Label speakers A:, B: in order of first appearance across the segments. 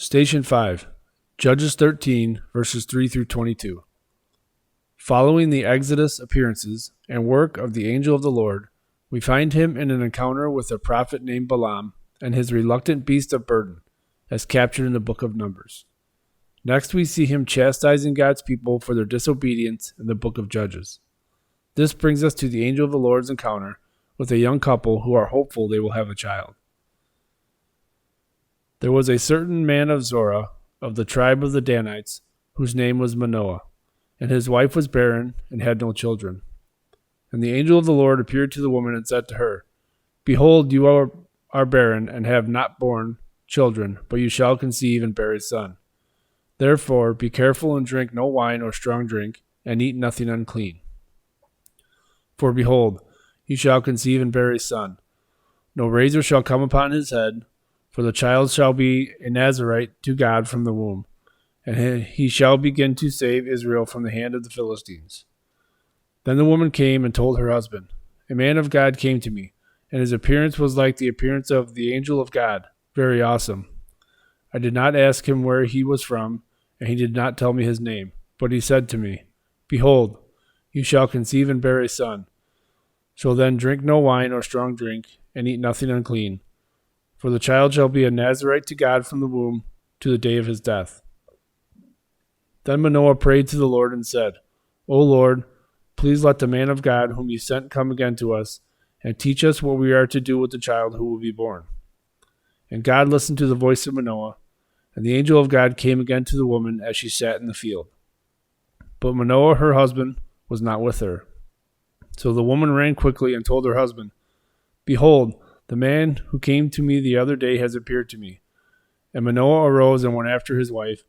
A: Station 5, Judges 13, verses 3 through 22. Following the Exodus appearances and work of the angel of the Lord, we find him in an encounter with a prophet named Balaam and his reluctant beast of burden, as captured in the book of Numbers. Next, we see him chastising God's people for their disobedience in the book of Judges. This brings us to the angel of the Lord's encounter with a young couple who are hopeful they will have a child. There was a certain man of Zorah, of the tribe of the Danites, whose name was Manoah, and his wife was barren and had no children. And the angel of the Lord appeared to the woman and said to her, Behold, you are barren and have not borne children, but you shall conceive and bear a son. Therefore be careful and drink no wine or strong drink, and eat nothing unclean. For behold, you shall conceive and bear a son. No razor shall come upon his head, for the child shall be a Nazarite to God from the womb, and he shall begin to save Israel from the hand of the Philistines. Then the woman came and told her husband, A man of God came to me, and his appearance was like the appearance of the angel of God, very awesome. I did not ask him where he was from, and he did not tell me his name, but he said to me, Behold, you shall conceive and bear a son. So then drink no wine or strong drink, and eat nothing unclean. For the child shall be a Nazarite to God from the womb to the day of his death. Then Manoah prayed to the Lord and said, O Lord, please let the man of God whom you sent come again to us, and teach us what we are to do with the child who will be born. And God listened to the voice of Manoah, and the angel of God came again to the woman as she sat in the field. But Manoah, her husband, was not with her. So the woman ran quickly and told her husband, Behold, the man who came to me the other day has appeared to me. And Manoah arose and went after his wife,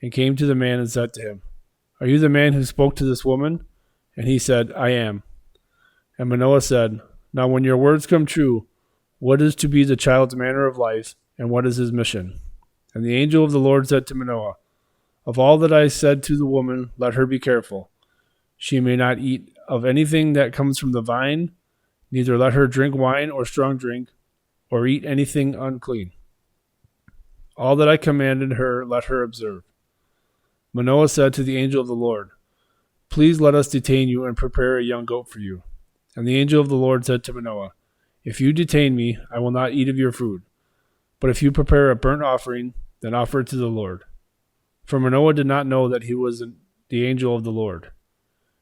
A: and came to the man and said to him, Are you the man who spoke to this woman? And he said, I am. And Manoah said, Now when your words come true, what is to be the child's manner of life, and what is his mission? And the angel of the Lord said to Manoah, Of all that I said to the woman, let her be careful. She may not eat of anything that comes from the vine, neither let her drink wine or strong drink, or eat anything unclean. All that I commanded her, let her observe. Manoah said to the angel of the Lord, Please let us detain you and prepare a young goat for you. And the angel of the Lord said to Manoah, If you detain me, I will not eat of your food. But if you prepare a burnt offering, then offer it to the Lord. For Manoah did not know that he was the angel of the Lord.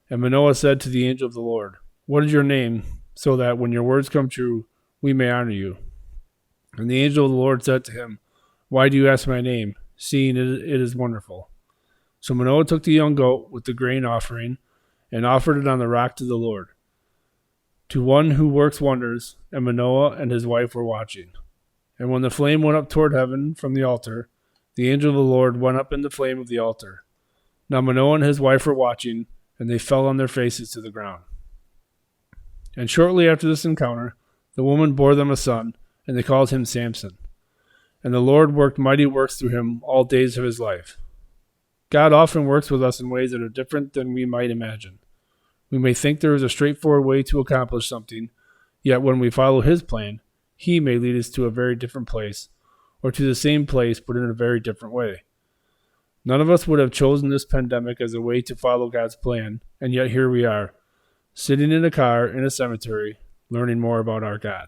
A: And Manoah said to the angel of the Lord, What is your name, so that when your words come true, we may honor you? And the angel of the Lord said to him, Why do you ask my name, seeing it is wonderful? So Manoah took the young goat with the grain offering, and offered it on the rock to the Lord, to one who works wonders, and Manoah and his wife were watching. And when the flame went up toward heaven from the altar, the angel of the Lord went up in the flame of the altar. Now Manoah and his wife were watching, and they fell on their faces to the ground. And shortly after this encounter, the woman bore them a son, and they called him Samson. And the Lord worked mighty works through him all days of his life. God often works with us in ways that are different than we might imagine. We may think there is a straightforward way to accomplish something, yet when we follow his plan, he may lead us to a very different place, or to the same place but in a very different way. None of us would have chosen this pandemic as a way to follow God's plan, and yet here we are, sitting in a car in a cemetery, learning more about our God.